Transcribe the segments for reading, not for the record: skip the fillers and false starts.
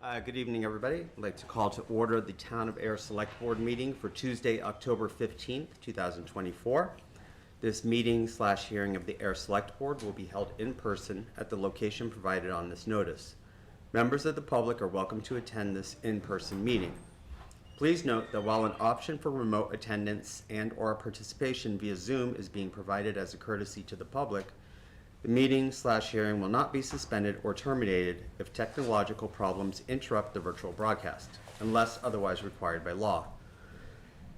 Good evening, everybody. I'd like to call to order the Town of Ayer Select Board meeting for Tuesday, October 15th, 2024. This meeting/hearing of the Ayer Select Board will be held in person at the location provided on this notice. Members of the public are welcome to attend this in-person meeting. Please note that while an option for remote attendance and/or participation via Zoom is being provided as a courtesy to the public, the meeting/hearing will not be suspended or terminated if technological problems interrupt the virtual broadcast, unless otherwise required by law.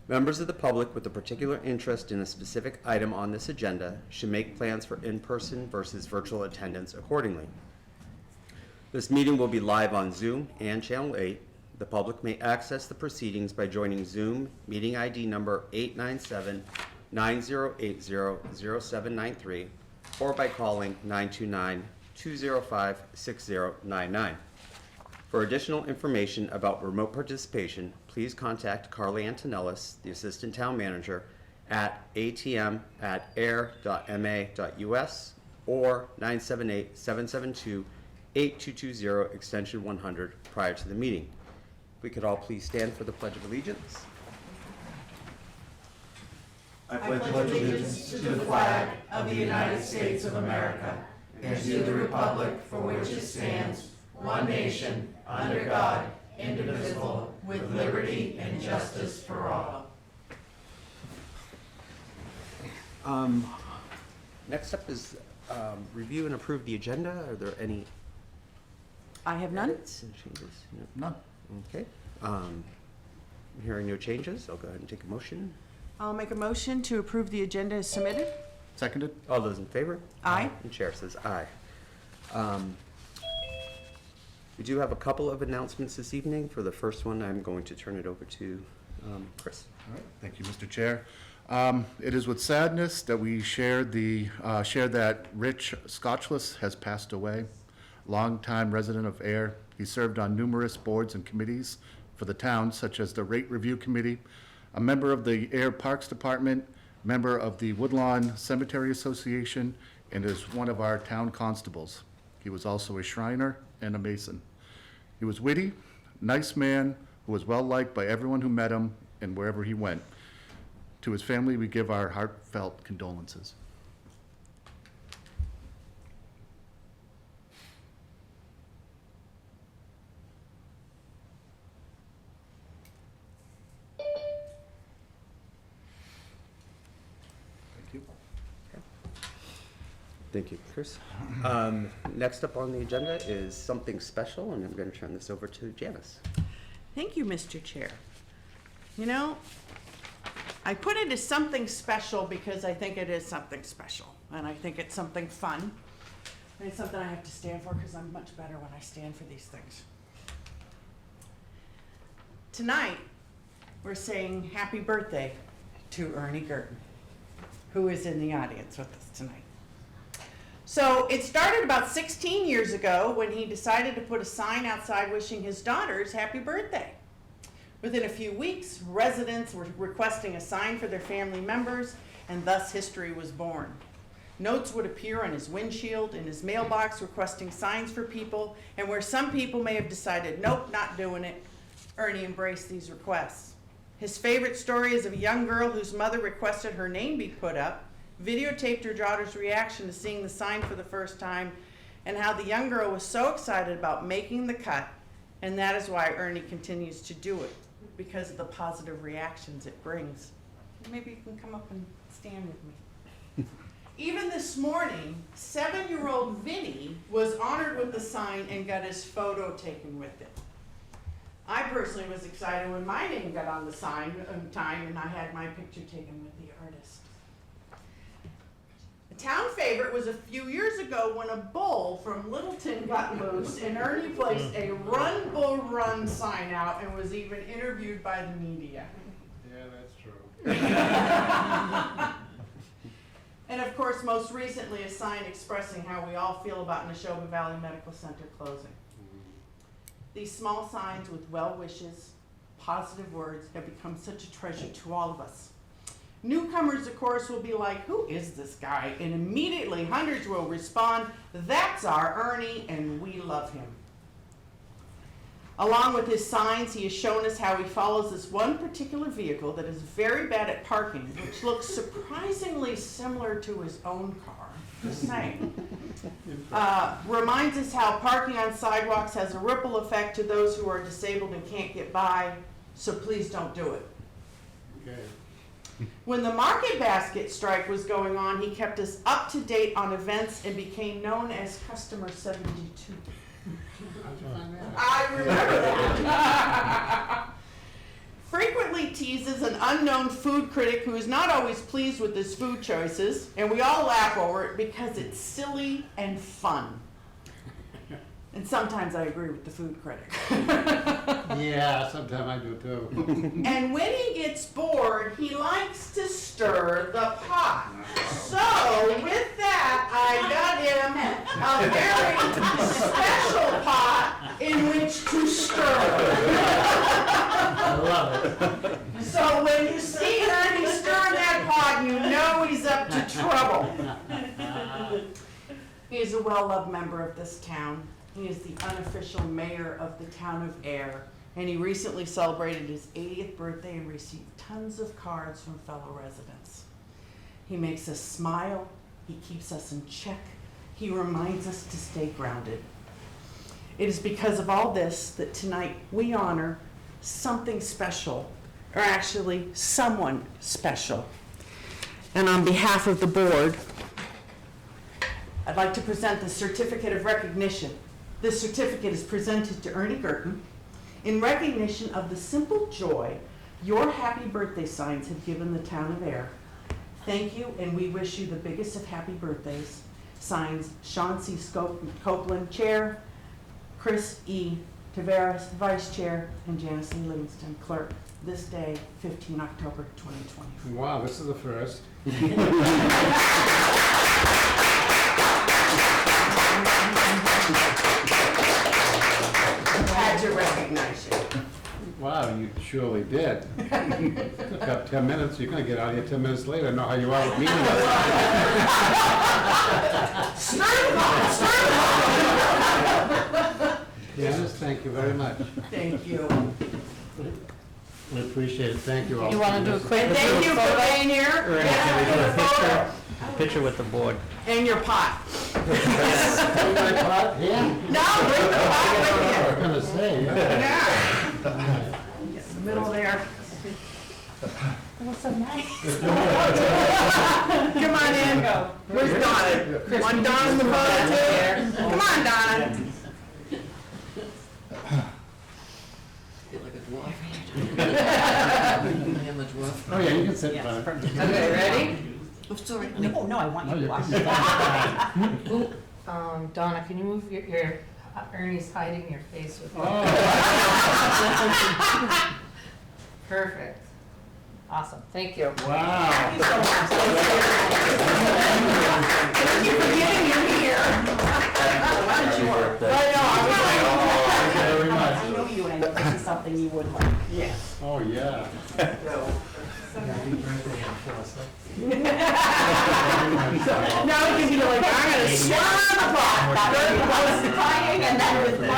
Members of the public with a particular interest in a specific item on this agenda should make plans for in-person versus virtual attendance accordingly. This meeting will be live on Zoom and Channel 8. The public may access the proceedings by joining Zoom meeting ID number 897-9080-0793 or by calling 929-205-6099. For additional information about remote participation, please contact Carly Antonellis, the Assistant Town Manager, at atm@ayer.ma.us or 978-772-8220 extension 100 prior to the meeting. If we could all please stand for the Pledge of Allegiance. I pledge allegiance to the flag of the United States of America and to the republic for which it stands, one nation, under God, indivisible, with liberty and justice for all. Next up is review and approve the agenda. Are there any I have none. edits and changes? No. None. Okay. Hearing no changes, I'll go ahead and take a motion. I'll make a motion to approve the agenda as submitted. Seconded? All those in favor? Aye. And chair says aye. We do have a couple of announcements this evening. For the first one, I'm going to turn it over to Chris. All right, thank you, Mr. Chair. It is with sadness that we share that Rich Scotchless has passed away. Longtime resident of Ayer, he served on numerous boards and committees for the town, such as the Rate Review Committee, a member of the Ayer Parks Department, member of the Woodlawn Cemetery Association, and is one of our town constables. He was also a Shriner and a Mason. He was witty, nice man who was well liked by everyone who met him and wherever he went. To his family, we give our heartfelt condolences. Thank you, Chris. Next up on the agenda is something special, and I'm going to turn this over to Janice. Thank you, Mr. Chair. You know, I put it as something special because I think it is something special, and I think it's something fun. And it's something I have to stand for because I'm much better when I stand for these things. Tonight, we're saying happy birthday to Ernie Girton, who is in the audience with us tonight. So it started about 16 years ago when he decided to put a sign outside wishing his daughters happy birthday. Within a few weeks, residents were requesting a sign for their family members, and thus history was born. Notes would appear on his windshield, in his mailbox, requesting signs for people, and where some people may have decided, nope, not doing it, Ernie embraced these requests. His favorite story is of a young girl whose mother requested her name be put up, videotaped her daughter's reaction to seeing the sign for the first time, and how the young girl was so excited about making the cut, and that is why Ernie continues to do it, because of the positive reactions it brings. Maybe you can come up and stand with me. Even this morning, 7-year-old Vinny was honored with the sign and got his photo taken with it. I personally was excited when my name got on the sign in time and I had my picture taken with the artist. A town favorite was a few years ago when a bull from Littleton got loose and Ernie placed a Run Bull Run sign out and was even interviewed by the media. Yeah, that's true. And of course, most recently, a sign expressing how we all feel about Neshoba Valley Medical Center closing. These small signs with well wishes, positive words have become such a treasure to all of us. Newcomers, of course, will be like, who is this guy? And immediately hundreds will respond, that's our Ernie and we love him. Along with his signs, he has shown us how he follows this one particular vehicle that is very bad at parking, which looks surprisingly similar to his own car. Just saying. Reminds us how parking on sidewalks has a ripple effect to those who are disabled and can't get by, so please don't do it. Okay. When the market basket strike was going on, he kept us up to date on events and became known as Customer 72. I remember that. Frequently teases an unknown food critic who is not always pleased with his food choices, and we all laugh over it because it's silly and fun. And sometimes I agree with the food critic. Yeah, sometimes I do too. And when he gets bored, he likes to stir the pot. So with that, I got him a very special pot in which to stir. I love it. So when you see Ernie stirring that pot, you know he's up to trouble. He is a well-loved member of this town. He is the unofficial mayor of the town of Ayer, and he recently celebrated his 80th birthday and received tons of cards from fellow residents. He makes us smile, he keeps us in check, he reminds us to stay grounded. It is because of all this that tonight we honor something special, or actually someone special. And on behalf of the board, I'd like to present the certificate of recognition. This certificate is presented to Ernie Gerton in recognition of the simple joy your happy birthday signs have given the town of Ayer. Thank you, and we wish you the biggest of happy birthdays. Signs Sean C. Copeland, Chair, Chris E. Tavares, Vice Chair, and Janice Lee Livingston, Clerk. This day, 15 October 2020. Wow, this is the first. Had to recognize you. Wow, you surely did. Took up 10 minutes. You're gonna get out of here 10 minutes later. I know how you are with meetings. Janice, thank you very much. Thank you. We appreciate it. Thank you all. You want to do a quick? And thank you for being here. Or Yeah, can we do a photo. Picture with the board. And your pot. Bring my pot? Yeah. No, bring the pot I was with gonna say, you. yeah. Yeah. Get in the middle there. That was so nice. Come on in. Where's Donna? Want Donna in the photo too? Come on, Donna. Oh, yeah, you can sit by it. Okay, ready? Oh, sorry. No, I want No, you you to watch can it. sit. Donna, can you move your, Ernie's hiding your face with Oh. Perfect. Awesome, thank you. Wow. Thank you so much. Thank you for getting you here. I Very much. I know you, and I know this is something you would like. Yes. Oh, yeah. Now you can be like, I'm gonna stir the pot. I was crying and then with my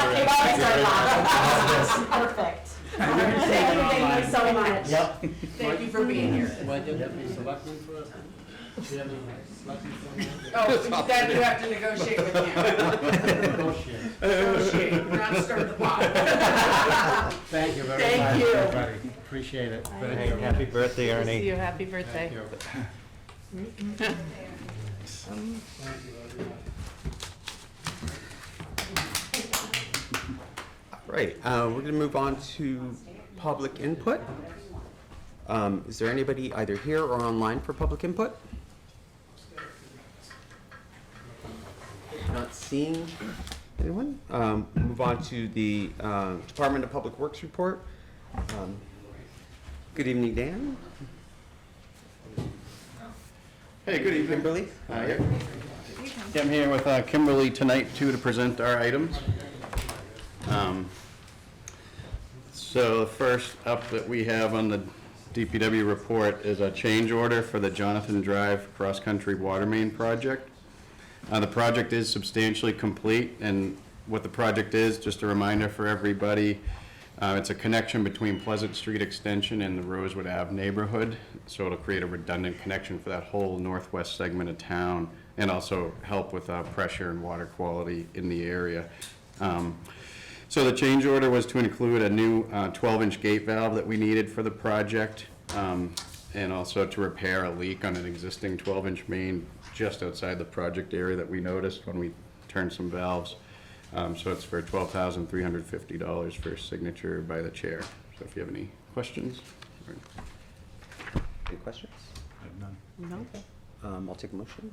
Perfect. Thank you so much. Yep. Thank you for being here. Why did you have any selectmen for it? Do you have any selectmen for it? Oh, then you have to negotiate with him. No shit. Negotiate, not stir the pot. Thank you very Thank much, you. everybody. Appreciate it. Thank you. Happy birthday, Ernie. See you, happy birthday. Thank you. Right, we're going to move on to public input. Is there anybody either here or online for public input? Not seeing anyone. Move on to the Department of Public Works report. Good evening, Dan. Hey, good evening. Kimberly. Yeah, I'm here with Kimberly tonight, too, to present our items. So the first up that we have on the DPW report is a change order for the Jonathan Drive cross-country water main project. The project is substantially complete, and what the project is, just a reminder for everybody. It's a connection between Pleasant Street Extension and the Rosewood Ave neighborhood, so it'll create a redundant connection for that whole northwest segment of town, and also help with pressure and water quality in the area. So the change order was to include a new 12-inch gate valve that we needed for the project, and also to repair a leak on an existing 12-inch main just outside the project area that we noticed when we turned some valves. So it's for $12,350 for signature by the chair. So if you have any questions. Any questions? I have none. No? I'll take a motion.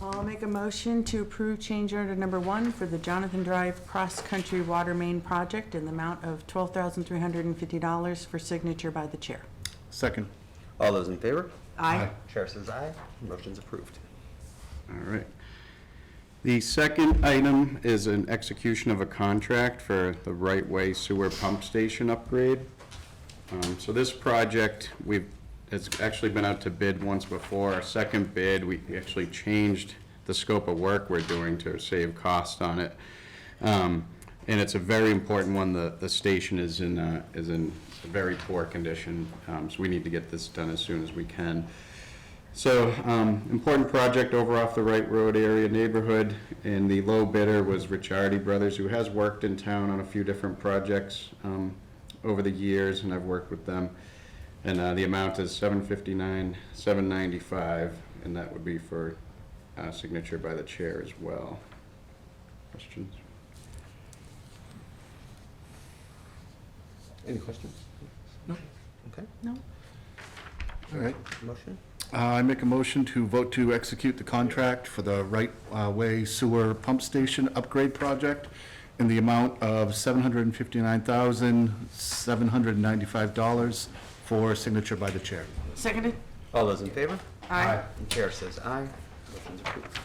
I'll make a motion to approve change order number 1 for the Jonathan Drive cross-country water main project in the amount of $12,350 for signature by the chair. Second. All those in favor? Aye. Chair says aye. Motion's approved. All right. The second item is an execution of a contract for the Right Way Sewer Pump Station upgrade. So this project, it's actually been out to bid once before. Our second bid, we actually changed the scope of work we're doing to save cost on it. And it's a very important one. The station is in very poor condition, so we need to get this done as soon as we can. So, important project over off the Wright Road area neighborhood, and the low bidder was Ricciardi Brothers, who has worked in town on a few different projects over the years, and I've worked with them. And the amount is $759,795, and that would be for signature by the chair as well. Questions? Any questions? No. Okay, No? All right. motion? I make a motion to vote to execute the contract for the Right Way Sewer Pump Station Upgrade Project in the amount of $759,795 for signature by the chair. Seconded? All those in favor? Aye. And chair says aye. Motion's approved.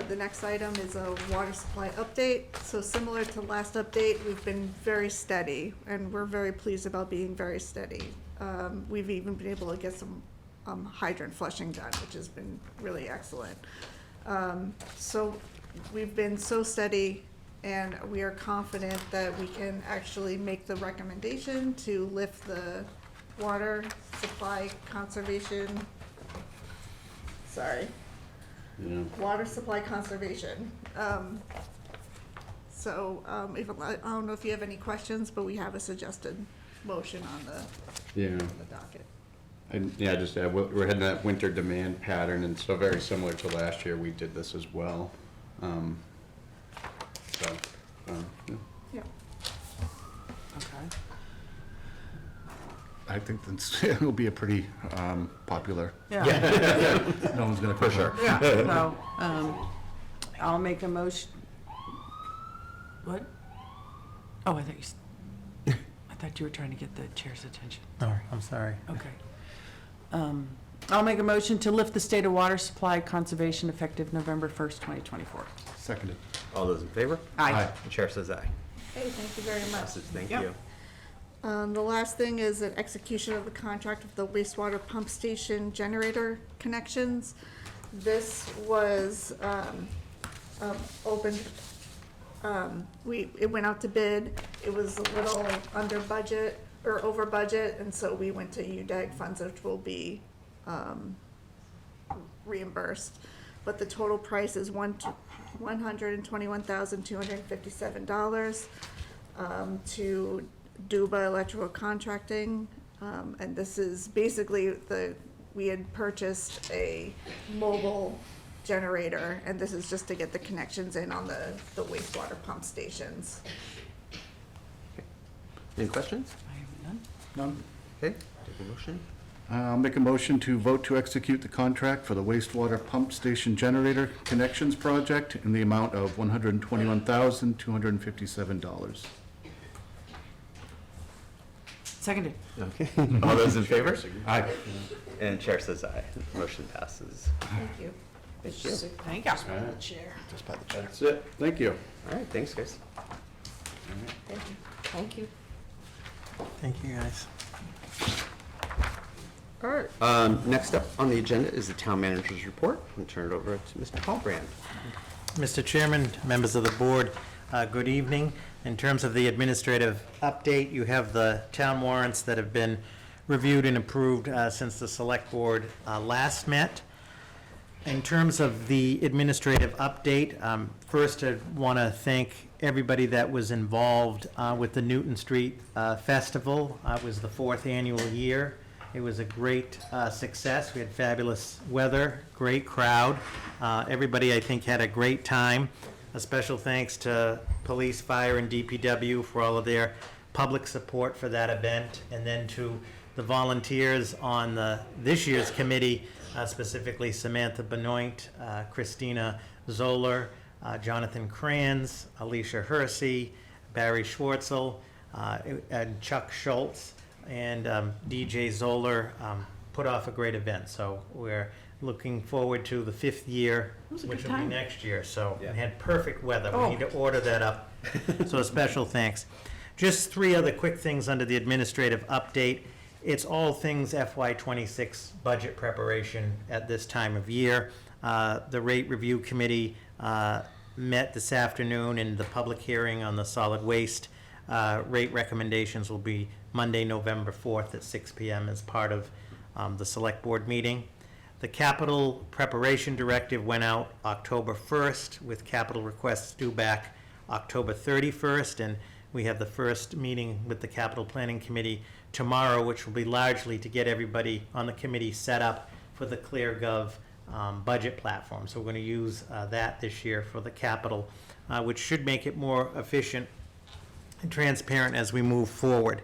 The next item is a water supply update. So similar to last update, we've been very steady, and we're very pleased about being very steady. We've even been able to get some hydrant flushing done, which has been really excellent. So we've been so steady, and we are confident that we can actually make the recommendation to lift the water supply conservation, Yeah. water supply conservation. If, I don't know if you have any questions, but we have a suggested motion on the Yeah. docket. And, yeah, just, we're heading that winter demand pattern, and so very similar to last year, we did this as well. Yeah. Yeah. Okay. I think that's, it'll be a pretty popular, Yeah. no one's gonna push her. Yeah, so, I'll make a motion. What? Oh, I thought you were trying to get the chair's attention. Oh, I'm sorry. Okay. I'll make a motion to lift the state of water supply conservation effective November 1st, 2024. Seconded. All those in favor? Aye. The chair says aye. Hey, thank you very much. Passes. Thank Yep. you. The last thing is an execution of the contract with the wastewater pump station generator connections. This was opened, it went out to bid. It was a little under budget or over budget, and so we went to UDAG funds, which will be reimbursed. But the total price is $121,257 to Duba Electrical Contracting, and this is basically we had purchased a mobile generator, and this is just to get the connections in on the wastewater pump stations. Any questions? I have none. None? Okay, take a motion. I'll make a motion to vote to execute the contract for the wastewater pump station generator connections project in the amount of $121,257. Seconded. Okay. All those in favor? Aye. And chair says aye. Motion passes. Thank you. Thank you. Thank you. Chair. Just by the chair. That's it. Thank you. All right, thanks, guys. Thank you. Thank you. Thank you, guys. All right. Next up on the agenda is the town manager's report. I'm going to turn it over to Mr. Paul Brand. Mr. Chairman, members of the board, good evening. In terms of the administrative update, you have the town warrants that have been reviewed and approved since the select board last met. In terms of the administrative update, first I want to thank everybody that was involved with the Newton Street Festival. It was the 4th annual year. It was a great success. We had fabulous weather, great crowd. Everybody, I think, had a great time. A special thanks to police, fire, and DPW for all of their public support for that event, and then to the volunteers on this year's committee, specifically Samantha Benoit, Christina Zoller, Jonathan Kranz, Alicia Hersey, Barry Schwartzel, and Chuck Schultz, and DJ Zoller put off a great event. So we're looking forward to the 5th year, was a which good will be time. next year. So Yeah. we had perfect weather. Oh. We need to order that up. So a special thanks. Just 3 other quick things under the administrative update. It's all things FY26 budget preparation at this time of year. The rate review committee met this afternoon, and the public hearing on the solid waste rate recommendations will be Monday, November 4th at 6 p.m. as part of the select board meeting. The capital preparation directive went out October 1st, with capital requests due back October 31st, and we have the first meeting with the capital planning committee tomorrow, which will be largely to get everybody on the committee set up for the ClearGov budget platform. So we're going to use that this year for the capital, which should make it more efficient and transparent as we move forward.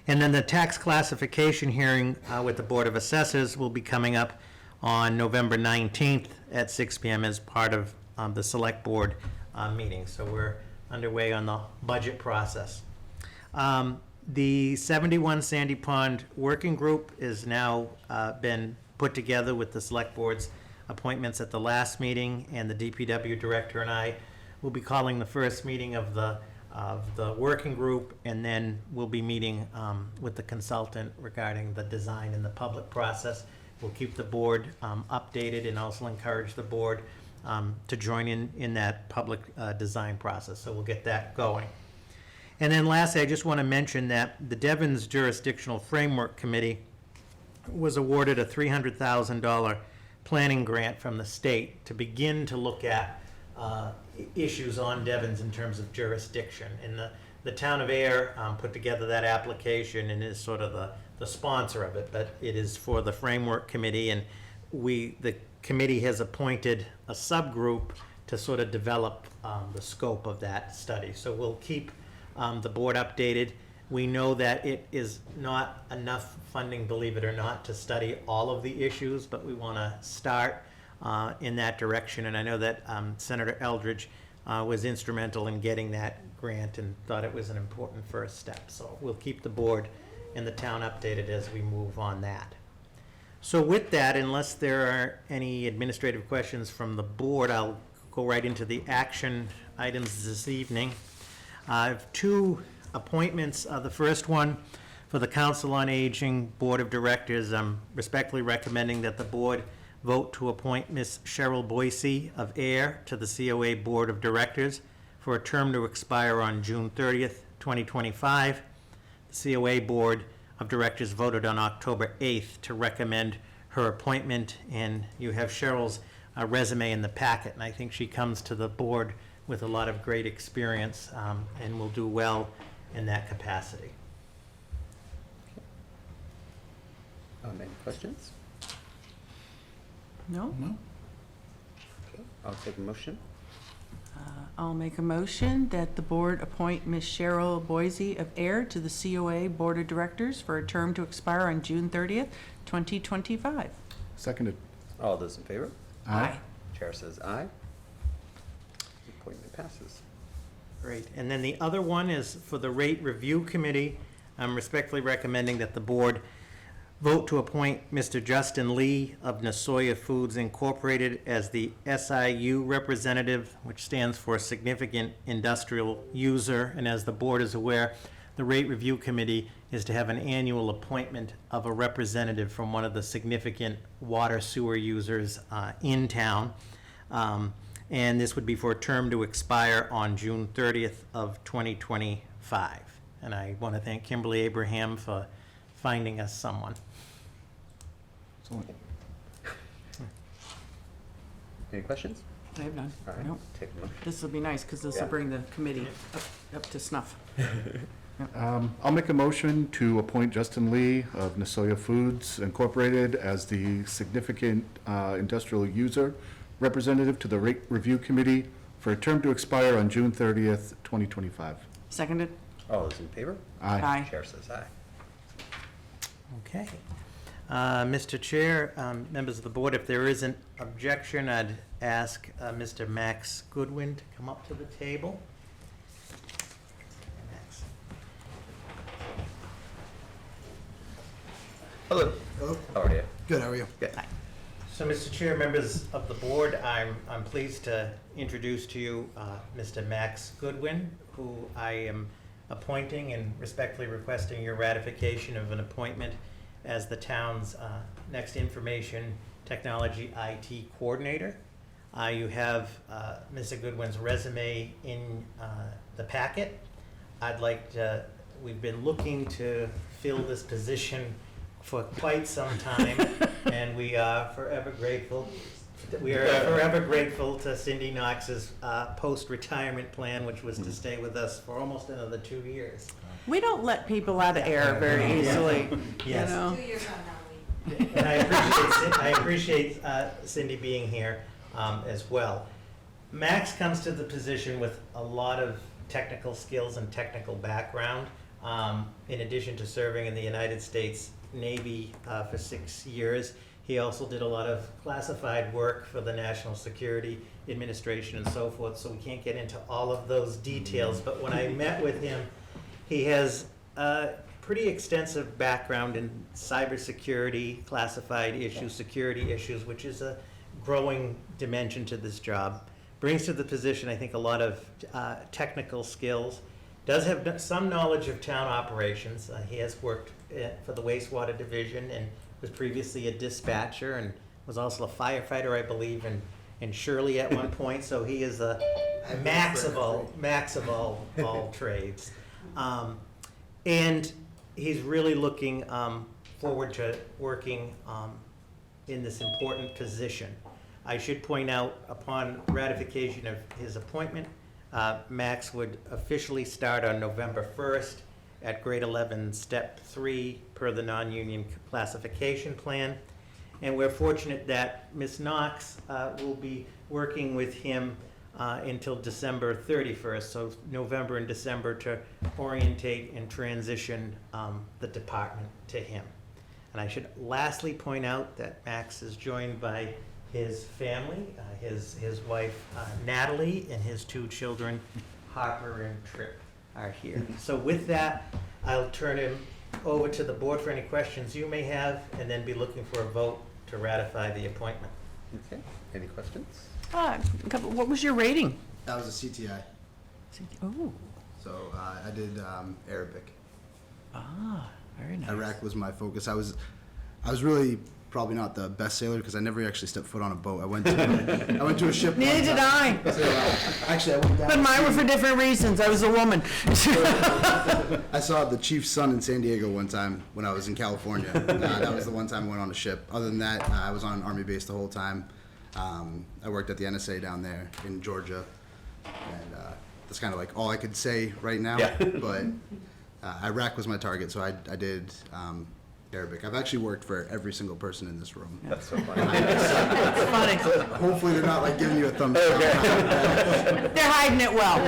And then the tax classification hearing with the Board of Assessors will be coming up on November 19th at 6 p.m. as part of the Select Board meeting. So we're underway on the budget process. The 71 Sandy Pond Working Group is now been put together with the Select Board's appointments at the last meeting, and the DPW Director and I will be calling the first meeting of the working group, and then we'll be meeting with the consultant regarding the design and the public process. We'll keep the board updated and also encourage the board to join in that public design process. So we'll get that going. And then lastly, I just want to mention that the Devon's Jurisdictional Framework Committee was awarded a $300,000 planning grant from the state to begin to look at issues on Devon's in terms of jurisdiction. And the town of Ayer put together that application and is sort of the sponsor of it, but it is for the Framework Committee, and the committee has appointed a subgroup to sort of develop the scope of that study. So we'll keep the board updated. We know that it is not enough funding, believe it or not, to study all of the issues, but we want to start in that direction. And I know that Senator Eldridge was instrumental in getting that grant and thought it was an important first step. So we'll keep the board and the town updated as we move on that. So with that, unless there are any administrative questions from the board, I'll go right into the action items this evening. I have 2 appointments. The first one for the Council on Aging Board of Directors. I'm respectfully recommending that the board vote to appoint Ms. Cheryl Boise of Ayer to the COA Board of Directors for a term to expire on June 30th, 2025. The COA Board of Directors voted on October 8th to recommend her appointment, and you have Cheryl's resume in the packet, and I think she comes to the board with a lot of great experience and will do well in that capacity. Any questions? No? I'll take a motion. I'll make a motion that the board appoint Ms. Cheryl Boise of Ayer to the COA Board of Directors for a term to expire on June 30th, 2025. Seconded. All those in favor? Aye. Chair says aye. The appointment passes. Great. And then the other one is for the Rate Review Committee. I'm respectfully recommending that the board vote to appoint Mr. Justin Lee of Nasoya Foods Incorporated as the SIU representative, which stands for Significant Industrial User. And as the board is aware, the Rate Review Committee is to have an annual appointment of a representative from one of the significant water sewer users in town. and this would be for a term to expire on June 30th of 2025. And I want to thank Kimberly Abraham for finding us someone. Any questions? I have none. All right, Nope. take a look. This will be nice, because this will Yeah. bring the committee up to snuff. I'll make a motion to appoint Justin Lee of Nasoya Foods Incorporated as the significant industrial user representative to the rate review committee for a term to expire on June 30th, 2025. Seconded? All those in favor? Aye. Chair says aye. Okay. Mr. Chair, members of the board, if there is an objection, I'd ask Mr. Max Goodwin to come up to the table. Max. Hello. Hello. How are you? Good, how are you? Good. So, Mr. Chair, members of the board, I'm pleased to introduce to you Mr. Max Goodwin, who I am appointing and respectfully requesting your ratification of an appointment as the town's next information technology IT coordinator. You have Mr. Goodwin's resume in the packet. We've been looking to fill this position for quite some time, and we are forever grateful. We are forever grateful to Cindy Knox's post-retirement plan, which was to stay with us for almost another 2 years. We don't let people out of air very easily, you Yes. know? 2 years on now, And I appreciate Cindy being here as well. Max comes to the position with a lot of technical skills and technical background. In addition to serving in the United States Navy for 6 years, he also did a lot of classified work for the National Security Administration and so forth, so we can't get into all of those details. But when I met with him, he has a pretty extensive background in cybersecurity, classified issues, security issues, which is a growing dimension to this job. Brings to the position, I think, a lot of technical skills. Does have some knowledge of town operations. He has worked for the wastewater division and was previously a dispatcher and was also a firefighter, I believe, in Shirley at one point. So he is a max of all trades. And he's really looking forward to working in this important position. I should point out, upon ratification of his appointment, Max would officially start on November 1st at grade 11, step 3, per the non-union classification plan. And we're fortunate that Ms. Knox will be working with him until December 31st, so November and December, to orientate and transition the department to him. And I should lastly point out that Max is joined by his family, his wife Natalie, and his 2 children, Harper and Tripp, are here. So with that, I'll turn him over to the board for any questions you may have, and then be looking for a vote to ratify the appointment. Okay. Any questions? What was your rating? That was a CTI. Oh, So I did Arabic. very nice. Iraq was my focus. I was really probably not the best sailor because I never actually stepped foot on a boat. I went to a ship. Neither did I. Actually, I went down. But mine were for different reasons. I was a woman. I saw the chief's son in San Diego one time when I was in California. That was the one time I went on a ship. Other than that, I was on an army base the whole time. I worked at the NSA down there in Georgia, and that's kind of like all I could say right now. Yeah. But Iraq was my target, so I did Arabic. I've actually worked for every single person in this room. That's so funny. It's funny. Hopefully, they're not like giving you a thumbs down. They're hiding it well.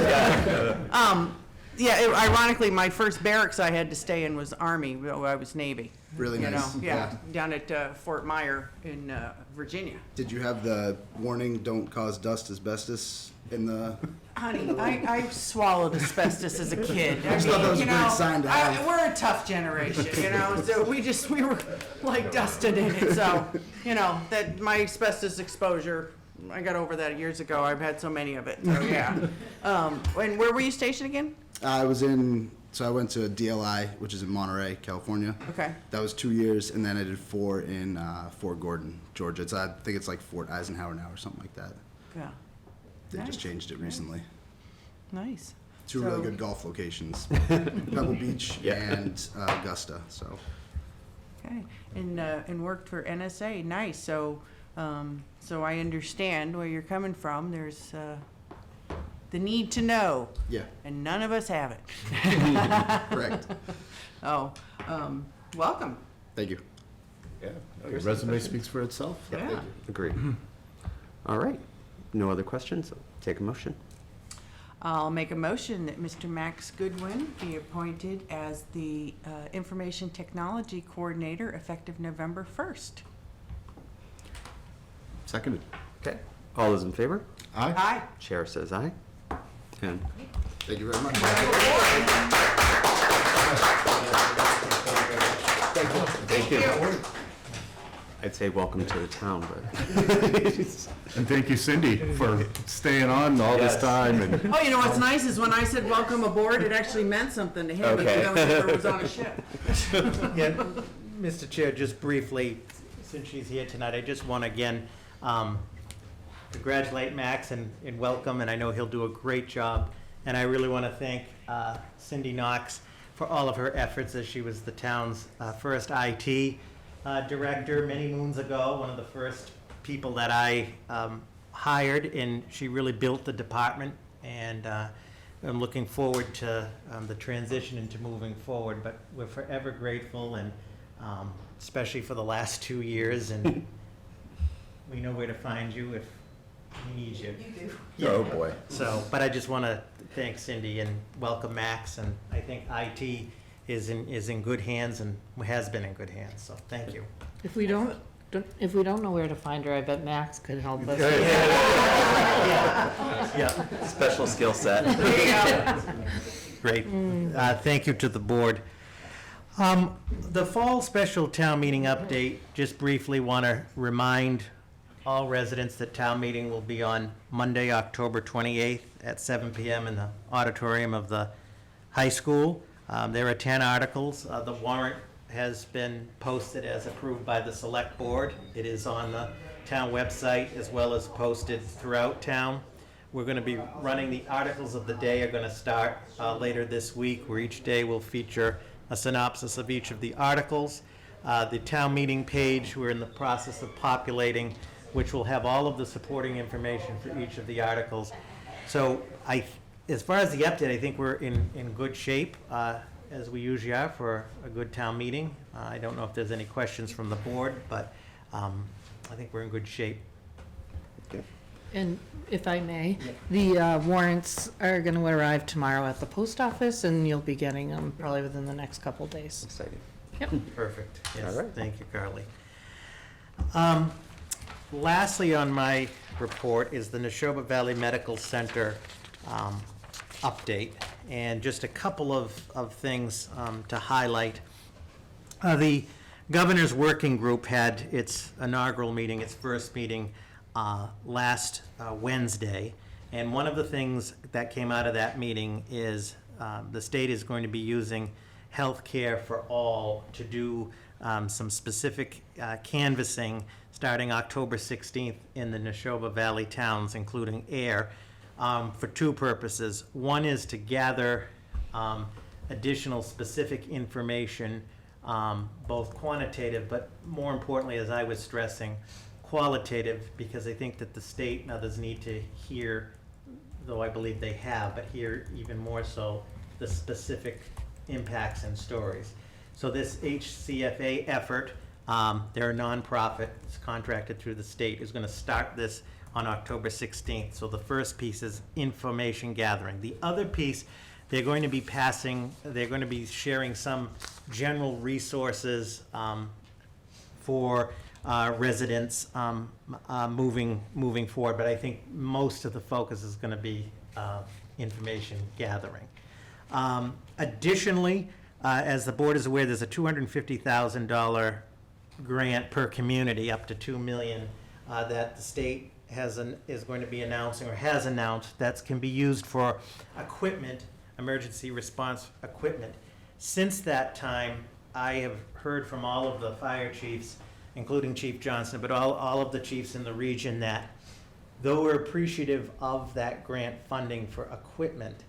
Ironically, my first barracks I had to stay in was Army. I was Navy. Really You know, nice. yeah, down at Fort Myer in Virginia. Did you have the warning, don't cause dust asbestos in the? Honey, I swallowed asbestos as a kid. I just thought that was mean, a great sign to have. We're a tough generation, you know, so we were like dusted in it. So, you know, that my asbestos exposure, I got over that years ago. I've had so many of it, so yeah. And where were you stationed again? I went to DLI, which is in Monterey, California. Okay. That was 2 years, and then I did 4 in Fort Gordon, Georgia. I think it's like Fort Eisenhower now or something like that. Yeah. They Nice. just changed it recently. Nice. Two So- really good golf locations, Pebble Beach and Augusta. So Okay, and worked for NSA, nice, so, so I understand where you're coming from, there's, the need to know, yeah, and none of us have it. correct. Oh, welcome. Thank you. Your resume speaks for itself. Yeah. Agreed. All right. No other questions? Take a motion. I'll make a motion that Mr. Max Goodwin be appointed as the Information Technology Coordinator effective November 1st. Seconded. Okay. All those in favor? Aye. Aye. Chair says aye. And Thank you very much. thank you. I'd say welcome to the town, but And thank you, Cindy, for staying on all this Yes. time. And Oh, you know what's nice is when I said welcome aboard, it actually meant something to him, Okay. even though it was on a ship. Yeah, Mr. Chair, just briefly, since she's here tonight, I just want to again congratulate Max and welcome, and I know he'll do a great job. And I really want to thank Cindy Knox for all of her efforts as she was the town's first IT director many moons ago, one of the first people that I hired, and she really built the department. And I'm looking forward to the transition into moving forward, but we're forever grateful, and especially for the last 2 years, and we know where to find you if we need you. You do. oh boy. So, but I just want to thank Cindy and welcome Max, and I think IT is in good hands and has been in good hands, so thank you. If we don't know where to find her, I bet Max could help us. Yeah, Special skill set. great. Thank you to the board. The fall special town meeting update, just briefly want to remind all residents that town meeting will be on Monday, October 28th at 7 PM in the auditorium of the high school. There are 10 articles. The warrant has been posted as approved by the select board. It is on the town website as well as posted throughout town. We're going to be running, the articles of the day are going to start later this week, where each day will feature a synopsis of each of the articles. The town meeting page, we're in the process of populating, which will have all of the supporting information for each of the articles. So as far as the update, I think we're in good shape, as we usually are for a good town meeting. I don't know if there's any questions from the board, but I think we're in good shape. And if I may, the warrants are going to arrive tomorrow at the post office, and you'll be getting them probably within the next couple days. Exciting. Yep. Perfect. Yes, All right. thank you, Carly. Lastly on my report is the Neshoba Valley Medical Center update, and just a couple of things to highlight. The Governor's Working Group had its inaugural meeting, its first meeting last Wednesday, and one of the things that came out of that meeting is the state is going to be using healthcare for all to do some specific canvassing starting October 16th in the Neshoba Valley towns, including Ayer, for two purposes. One is to gather additional specific information, both quantitative, but more importantly, as I was stressing, qualitative, because I think that the state and others need to hear, though I believe they have, but hear even more so the specific impacts and stories. So this HCFA effort, they're a nonprofit, it's contracted through the state, is going to start this on October 16th. So the first piece is information gathering. The other piece, they're going to be sharing some general resources for residents moving forward, but I think most of the focus is going to be information gathering. Additionally, as the board is aware, there's a $250,000 grant per community, up to $2 million, that the state is going to be announcing, or has announced, that can be used for equipment, emergency response equipment. Since that time, I have heard from all of the fire chiefs, including Chief Johnson, but all of the chiefs in the region, that though we're appreciative of that grant funding for equipment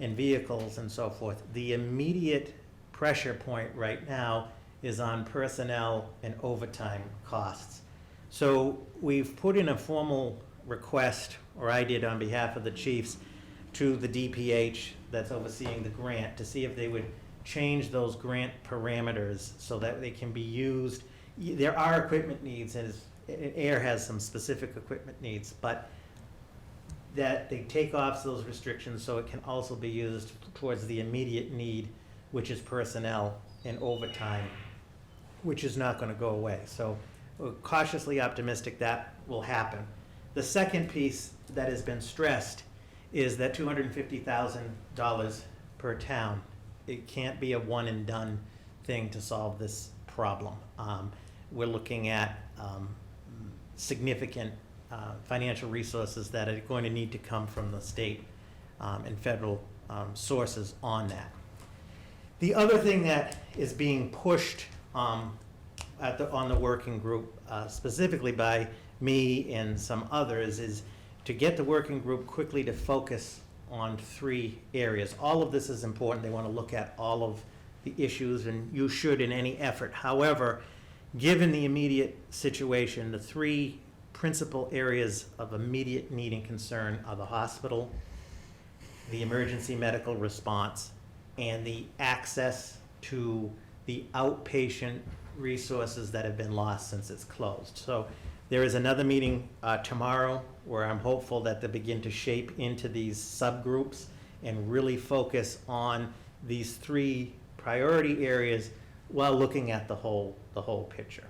and vehicles and so forth, the immediate pressure point right now is on personnel and overtime costs. So we've put in a formal request, or I did on behalf of the chiefs, to the DPH that's overseeing the grant to see if they would change those grant parameters so that they can be used. There are equipment needs, and Ayer has some specific equipment needs, but that they take off those restrictions so it can also be used towards the immediate need, which is personnel and overtime, which is not going to go away. So we're cautiously optimistic that will happen. The second piece that has been stressed is that $250,000 per town. It can't be a one and done thing to solve this problem. We're looking at significant financial resources that are going to need to come from the state and federal sources on that. The other thing that is being pushed on the working group, specifically by me and some others, is to get the working group quickly to focus on 3 areas. All of this is important. They want to look at all of the issues, and you should in any effort. However, given the immediate situation, the 3 principal areas of immediate need and concern are the hospital, the emergency medical response, and the access to the outpatient resources that have been lost since it's closed. So there is another meeting tomorrow where I'm hopeful that they begin to shape into these subgroups and really focus on these 3 priority areas while looking at the whole picture.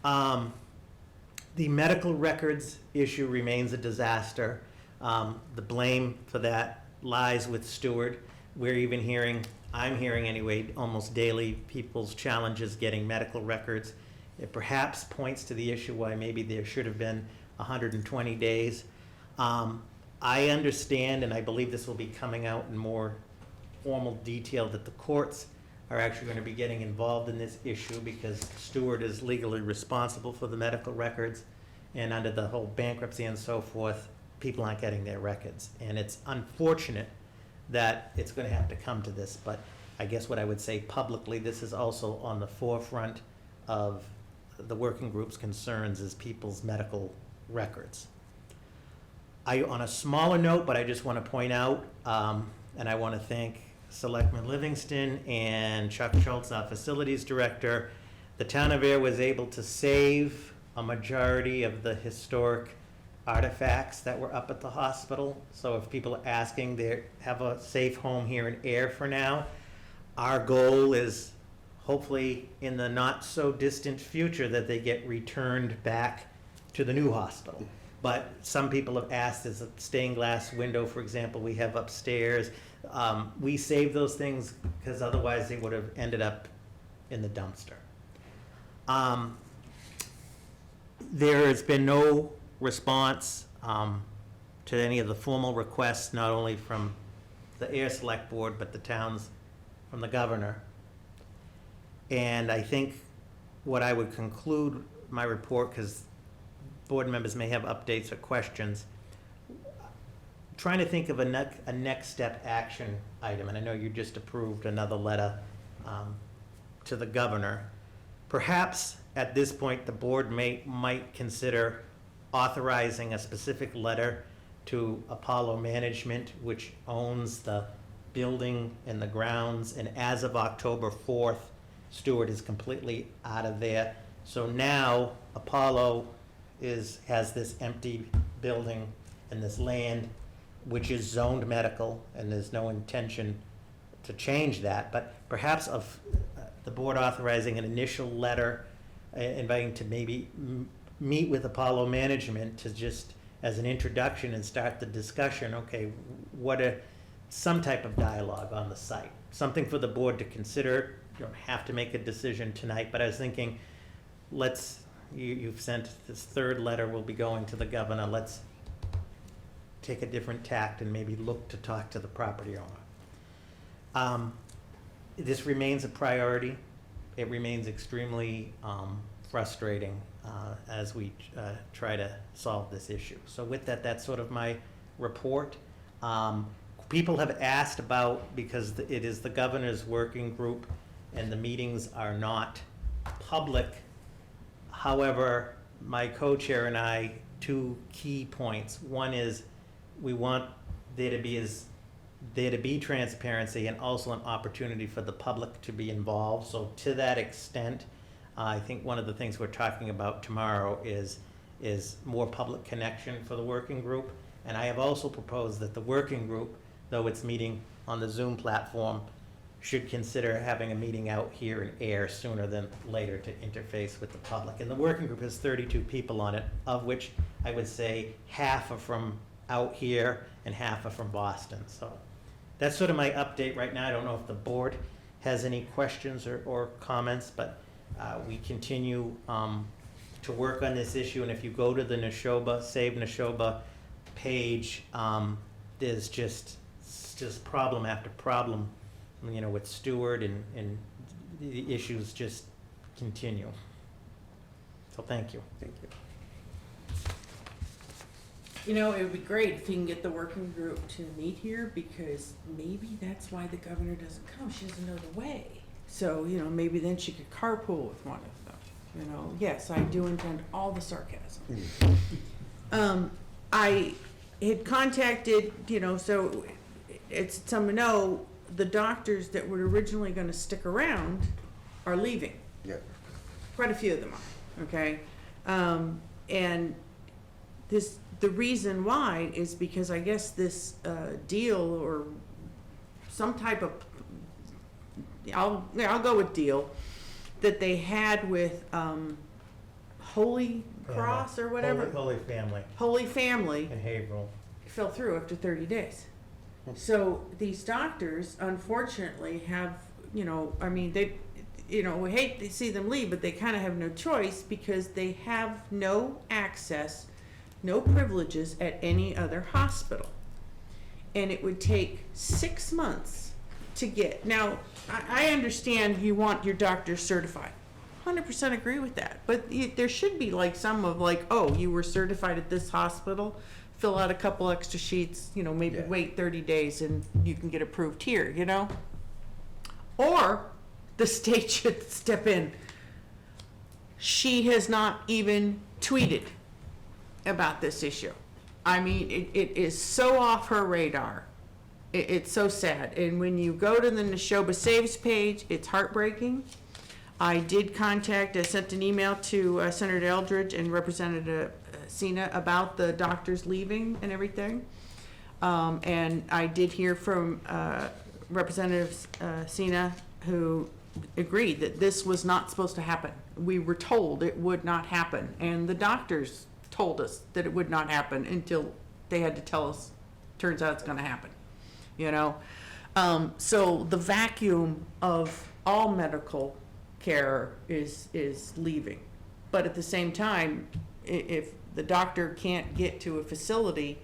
The medical records issue remains a disaster. The blame for that lies with Stewart. We're even hearing, I'm hearing anyway, almost daily, people's challenges getting medical records. It perhaps points to the issue why maybe there should have been 120 days. I understand, and I believe this will be coming out in more formal detail, that the courts are actually going to be getting involved in this issue because Stewart is legally responsible for the medical records, and under the whole bankruptcy and so forth, people aren't getting their records. And it's unfortunate that it's going to have to come to this, but I guess what I would say publicly, this is also on the forefront of the working group's concerns, is people's medical records. On a smaller note, but I just want to point out, and I want to thank Selectman Livingston and Chuck Schultz, our facilities director. The town of Ayer was able to save a majority of the historic artifacts that were up at the hospital. So if people are asking, they have a safe home here in Ayer for now. Our goal is hopefully in the not so distant future that they get returned back to the new hospital. But some people have asked, is a stained glass window, for example, we have upstairs. We save those things because otherwise they would have ended up in the dumpster. There has been no response to any of the formal requests, not only from the Ayer Select Board, but the towns from the governor. And I think what I would conclude my report, because board members may have updates or questions, trying to think of a next step action item, and I know you just approved another letter to the governor. Perhaps at this point, the board might consider authorizing a specific letter to Apollo Management, which owns the building and the grounds, and as of October 4th, Stewart is completely out of there. So now Apollo has this empty building and this land, which is zoned medical, and there's no intention to change that. But perhaps of the board authorizing an initial letter inviting to maybe meet with Apollo Management to just as an introduction and start the discussion. Okay, some type of dialogue on the site, something for the board to consider. You don't have to make a decision tonight, but I was thinking, you've sent this third letter, will be going to the governor. Let's take a different tact and maybe look to talk to the property owner. This remains a priority. It remains extremely frustrating as we try to solve this issue. So with that, that's sort of my report. People have asked about, because it is the governor's working group and the meetings are not public. However, my co-chair and I, two key points. One is we want there to be transparency and also an opportunity for the public to be involved. So to that extent, I think one of the things we're talking about tomorrow is more public connection for the working group. And I have also proposed that the working group, though it's meeting on the Zoom platform, should consider having a meeting out here in Ayer sooner than later to interface with the public. And the working group has 32 people on it, of which I would say half are from out here and half are from Boston. So that's sort of my update right now. I don't know if the board has any questions or comments, but we continue to work on this issue. And if you go to the Neshoba, Save Neshoba page, there's just problem after problem, you know, with Stewart, and the issues just continue. So thank you. Thank you. You know, it would be great if you can get the working group to meet here, because maybe that's why the governor doesn't come. She doesn't know the way. So, you know, maybe then she could carpool with one of them. You know, yes, I do intend all the sarcasm. I had contacted, you know, so it's someone know the doctors that were originally going to stick around are leaving. Yeah. Quite a few of them are, okay? And the reason why is because I guess this deal or some type of, I'll go with deal, that they had with Holy Cross or whatever. Holy Family in Haverhill. fell through after 30 days. So these doctors, unfortunately, have, you know, I mean, they, you know, we hate to see them leave, but they kind of have no choice because they have no access, no privileges at any other hospital. And it would take 6 months to get. Now, I understand you want your doctor certified. 100% agree with that. But there should be like some of like, oh, you were certified at this hospital, fill out a couple extra sheets, you know, maybe wait 30 days and you can get approved here, you know? Or the state should step in. She has not even tweeted about this issue. I mean, it is so off her radar. It's so sad. And when you go to the Neshoba Saves page, it's heartbreaking. I sent an email to Senator Eldridge and Representative Sina about the doctors leaving and everything. And I did hear from Representative Sina, who agreed that this was not supposed to happen. We were told it would not happen. And the doctors told us that it would not happen until they had to tell us, turns out it's going to happen. You know? So the vacuum of all medical care is leaving. But at the same time, if the doctor can't get to a facility,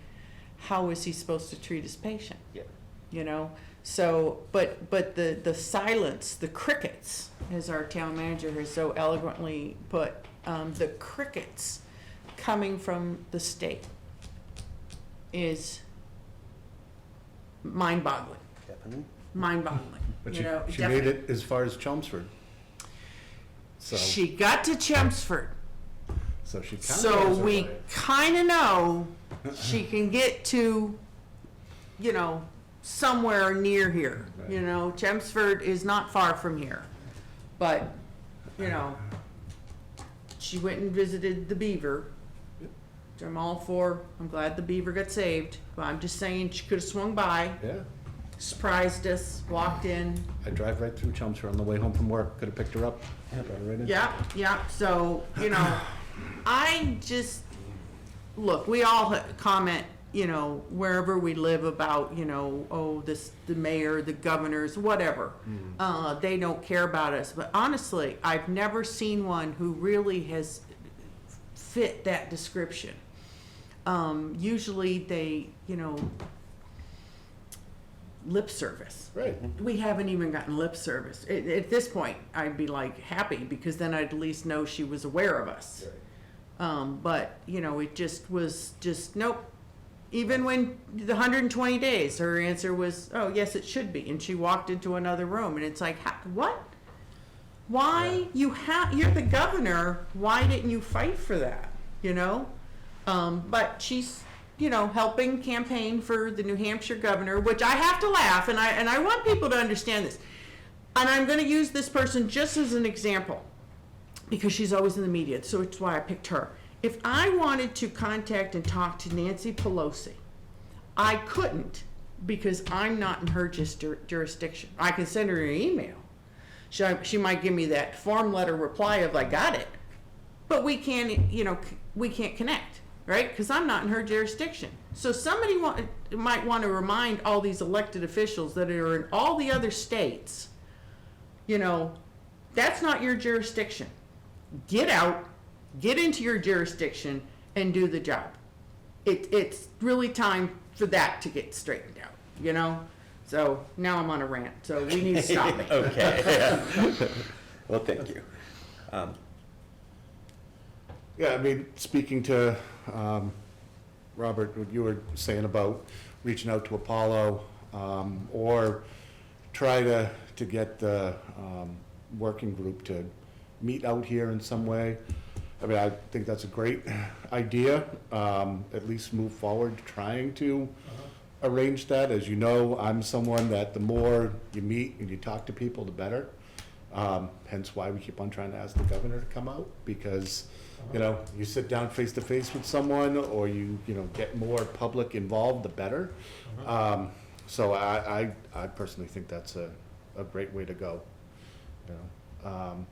how is he supposed to treat his patient? Yeah. You know? So, but the silence, the crickets, as our town manager has so eloquently put, the crickets coming from the state is mind-boggling. Definitely. Mind-boggling. But You know, she made it as far as Chelmsford. So She got to Chelmsford. she kind of So we kind of know she can get to, you know, somewhere near here. Right. You know, Chelmsford is not far from here. But, you know, she went and visited the beaver. Which I'm all for. I'm glad the beaver got saved. But I'm just saying she could have swung by, Yeah, surprised us, walked in. I drive right through Chelmsford on the way home from work. Could have picked her up. Brought her right in. Yeah. So, you know, I just, look, we all comment, you know, wherever we live about, you know, oh, the mayor, the governors, whatever. They don't care about us. But honestly, I've never seen one who really has fit that description. Usually they, you know, lip service. Right. We haven't even gotten lip service. At this point, I'd be like happy because then I'd at least know she was aware of us. But, you know, it just was just, nope. Even when the 120 days, her answer was, oh, yes, it should be. And she walked into another room and it's like, what? Why you're the governor, why didn't you fight for that, you know? But she's, you know, helping campaign for the New Hampshire governor, which I have to laugh, and I want people to understand this. And I'm gonna use this person just as an example, because she's always in the media, so it's why I picked her. If I wanted to contact and talk to Nancy Pelosi, I couldn't, because I'm not in her jurisdiction. I can send her an email. She might give me that form letter reply of I got it, but we can't, you know, we can't connect, right? Because I'm not in her jurisdiction. So somebody might want to remind all these elected officials that are in all the other states, you know, that's not your jurisdiction. Get out, get into your jurisdiction, and do the job. It's really time for that to get straightened out, you know? So now I'm on a rant, so we need to stop it. Okay. Well, thank you. Yeah, I mean, speaking to Robert, what you were saying about reaching out to Apollo, or try to get the working group to meet out here in some way. I mean, I think that's a great idea, at least move forward trying to arrange that. As you know, I'm someone that the more you meet and you talk to people, the better. Hence why we keep on trying to ask the governor to come out, because, you know, you sit down face to face with someone, or you know, get more public involved, the better. So I personally think that's a great way to go. You know,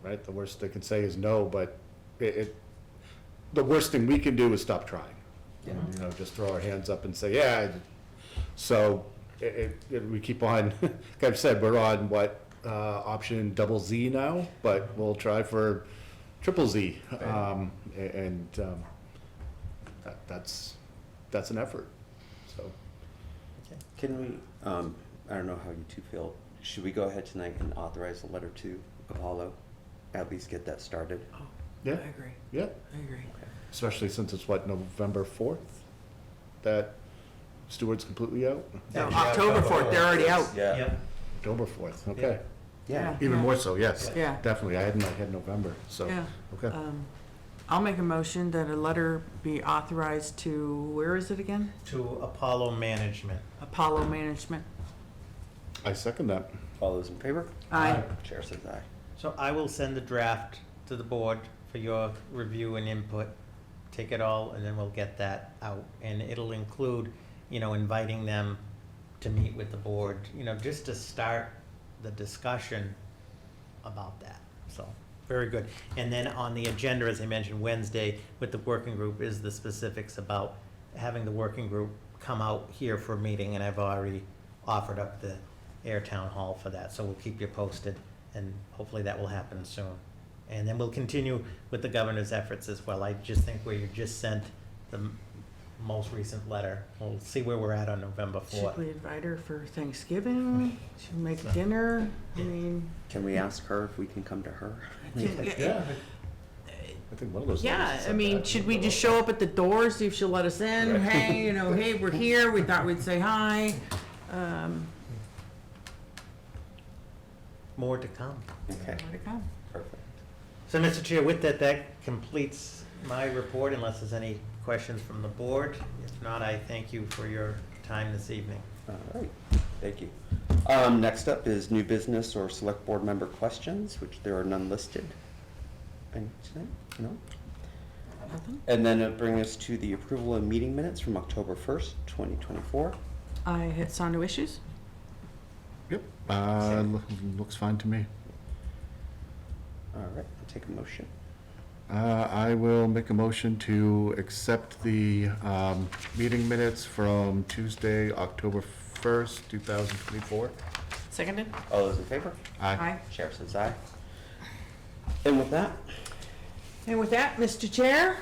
right? The worst they can say is no, but the worst thing we can do is stop trying. You know, just throw our hands up and say, yeah. So we keep on, like I've said, we're on what, option double Z now, but we'll try for triple Z. That's an effort, so. Can we, I don't know how you two feel, should we go ahead tonight and authorize a letter to Apollo? At least get that started? Yeah, I agree. yeah, I agree. especially since it's what, November 4th? That Stewart's completely out? No, October 4th, they're already out. Yeah. October 4th, okay. Yeah. Even more so, yes. Yeah. Definitely, I had in my head November, so, Yeah. okay. I'll make a motion that a letter be authorized to, where is it again? To Apollo Management. Apollo Management. I second that. All those in favor? Aye. Chair says aye. So I will send the draft to the board for your review and input. Take it all, and then we'll get that out. And it'll include, you know, inviting them to meet with the board, you know, just to start the discussion about that. So, very good. And then on the agenda, as I mentioned, Wednesday with the working group is the specifics about having the working group come out here for a meeting, and I've already offered up the Ayer Town Hall for that, so we'll keep you posted, and hopefully that will happen soon. And then we'll continue with the governor's efforts as well. I just think where you just sent the most recent letter, we'll see where we're at on November 4th. Should we invite her for Thanksgiving? Should we make dinner? I mean, Can we ask her if we can come to her? Yeah. I think one of those. yeah, ladies I said mean, that. should we just show up at the door, see if she'll let us in? Hey, you know, hey, we're here, we thought we'd say hi. More to come. Okay, More to come. perfect. So, Mr. Chair, with that, that completes my report, unless there's any questions from the board. If not, I thank you for your time this evening. All right, thank you. Next up is new business or select board member questions, which there are none listed. Any tonight? No? Nothing? And then it brings us to the approval of meeting minutes from October 1st, 2024. I had saw no issues. Yep, looks fine to me. All right, I'll take a motion. I will make a motion to accept the meeting minutes from Tuesday, October 1st, 2024. Seconded? All those in favor? Aye. Chair says aye. And with that, And with that, Mr. Chair,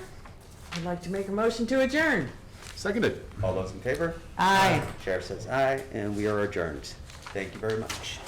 I'd like to make a motion to adjourn. Seconded. All those in favor? Aye. Chair says aye, and we are adjourned. Thank you very much.